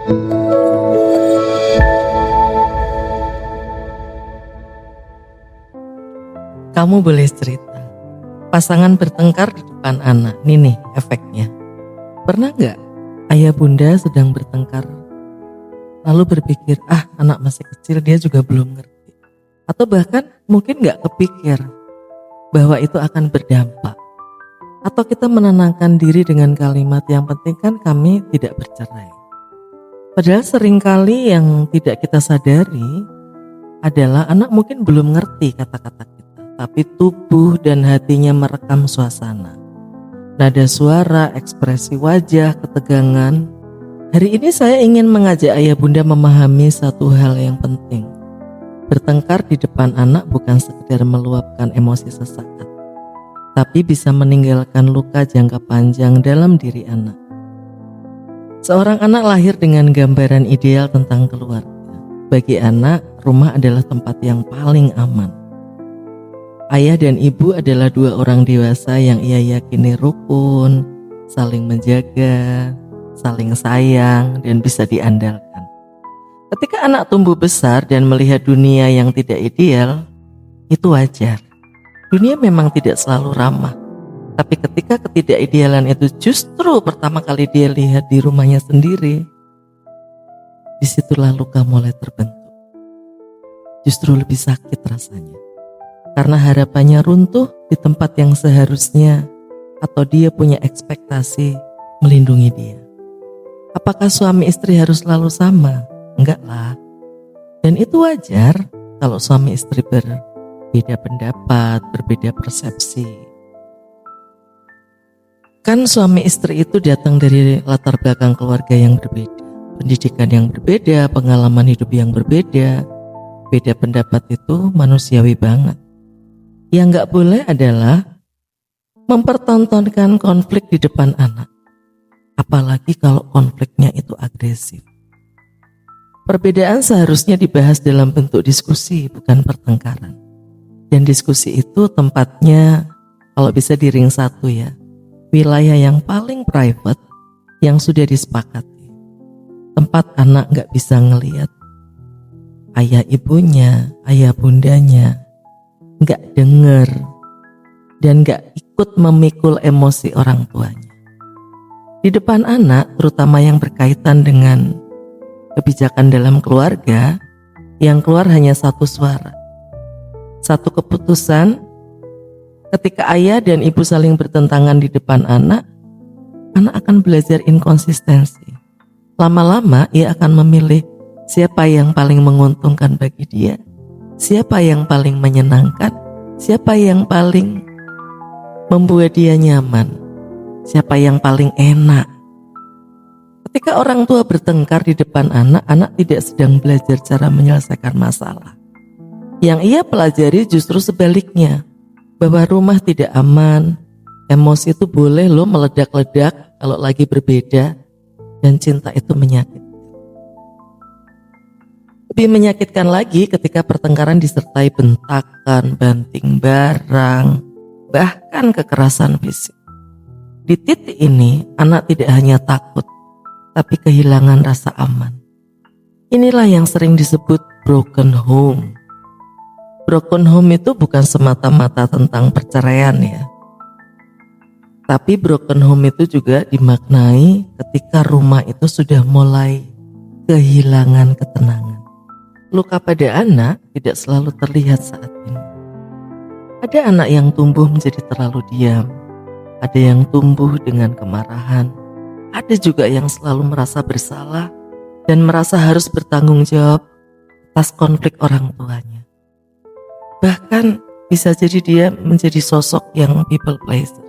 Kamu boleh cerita, pasangan bertengkar di depan anak, ini nih efeknya. Pernah gak ayah bunda sedang bertengkar, lalu berpikir, anak masih kecil dia juga belum ngerti. Atau bahkan mungkin gak kepikir bahwa itu akan berdampak. Atau kita menenangkan diri dengan kalimat yang penting kan kami tidak bercerai. Padahal seringkali yang tidak kita sadari adalah anak mungkin belum ngerti kata-kata kita. Tapi tubuh dan hatinya merekam suasana. Nada suara, ekspresi wajah, ketegangan. Hari ini saya ingin mengajak ayah bunda memahami satu hal yang penting. Bertengkar di depan anak bukan sekedar meluapkan emosi sesaat, tapi bisa meninggalkan luka jangka panjang dalam diri anak. Seorang anak lahir dengan gambaran ideal tentang keluarga. Bagi anak, rumah adalah tempat yang paling aman. Ayah dan ibu adalah dua orang dewasa yang ia yakini rukun, saling menjaga, saling sayang, dan bisa diandalkan. Ketika anak tumbuh besar dan melihat dunia yang tidak ideal, itu wajar. Dunia memang tidak selalu ramah. Tapi ketika ketidakidealan itu justru pertama kali dia lihat di rumahnya sendiri, disitulah luka mulai terbentuk. Justru lebih sakit rasanya. Karena harapannya runtuh di tempat yang seharusnya atau dia punya ekspektasi melindungi dia. Apakah suami istri harus selalu sama? Enggak lah. Dan itu wajar kalau suami istri berbeda pendapat, berbeda persepsi. Kan suami istri itu datang dari latar belakang keluarga yang berbeda, pendidikan yang berbeda, pengalaman hidup yang berbeda. Beda pendapat itu manusiawi banget. Yang gak boleh adalah mempertontonkan konflik di depan anak. Apalagi kalau konfliknya itu agresif. Perbedaan seharusnya dibahas dalam bentuk diskusi, bukan pertengkaran. Dan diskusi itu tempatnya kalau bisa di ring satu ya. Wilayah yang paling private yang sudah disepakati. Tempat anak gak bisa ngelihat ayah ibunya, ayah bundanya, gak denger dan gak ikut memikul emosi orang tuanya. Di depan anak, terutama yang berkaitan dengan kebijakan dalam keluarga, yang keluar hanya satu suara, satu keputusan. Ketika ayah dan ibu saling bertentangan di depan anak akan belajar inkonsistensi. Lama-lama ia akan memilih siapa yang paling menguntungkan bagi dia, siapa yang paling menyenangkan, siapa yang paling membuat dia nyaman, siapa yang paling enak. Ketika orang tua bertengkar di depan anak, anak tidak sedang belajar cara menyelesaikan masalah. Yang ia pelajari justru sebaliknya, bahwa rumah tidak aman, emosi itu boleh loh meledak-ledak kalau lagi berbeda, dan cinta itu menyakitkan. Lebih menyakitkan lagi ketika pertengkaran disertai bentakan, banting barang, bahkan kekerasan fisik. Di titik ini, anak tidak hanya takut, tapi kehilangan rasa aman. Inilah yang sering disebut broken home. Broken home itu bukan semata-mata tentang perceraian ya. Tapi broken home itu juga dimaknai ketika rumah itu sudah mulai kehilangan ketenangan. Luka pada anak tidak selalu terlihat saat ini. Ada anak yang tumbuh menjadi terlalu diam. Ada yang tumbuh dengan kemarahan. Ada juga yang selalu merasa bersalah dan merasa harus bertanggung jawab atas konflik orang tuanya. Bahkan bisa jadi dia menjadi sosok yang people pleaser.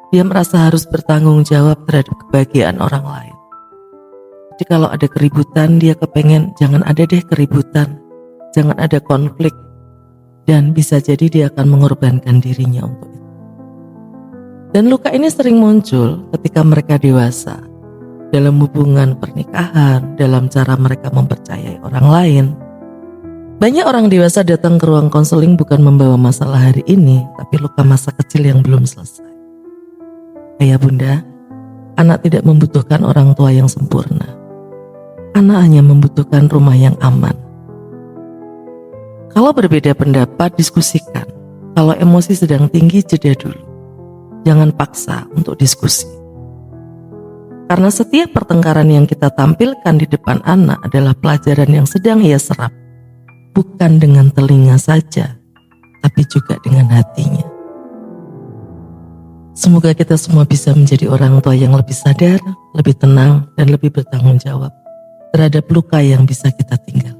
Dia merasa harus bertanggung jawab terhadap kebahagiaan orang lain. Jadi kalau ada keributan, dia kepengen jangan ada deh keributan, jangan ada konflik. Dan bisa jadi dia akan mengorbankan dirinya untuk itu. Dan luka ini sering muncul ketika mereka dewasa, dalam hubungan pernikahan, dalam cara mereka mempercayai orang lain. Banyak orang dewasa datang ke ruang konseling bukan membawa masalah hari ini, tapi luka masa kecil yang belum selesai. Ayah bunda, anak tidak membutuhkan orang tua yang sempurna. Anak hanya membutuhkan rumah yang aman. Kalau berbeda pendapat, diskusikan. Kalau emosi sedang tinggi, jeda dulu. Jangan paksa untuk diskusi. Karena setiap pertengkaran yang kita tampilkan di depan anak adalah pelajaran yang sedang ia serap. Bukan dengan telinga saja, tapi juga dengan hatinya. Semoga kita semua bisa menjadi orang tua yang lebih sadar, lebih tenang, dan lebih bertanggung jawab terhadap luka yang bisa kita tinggal.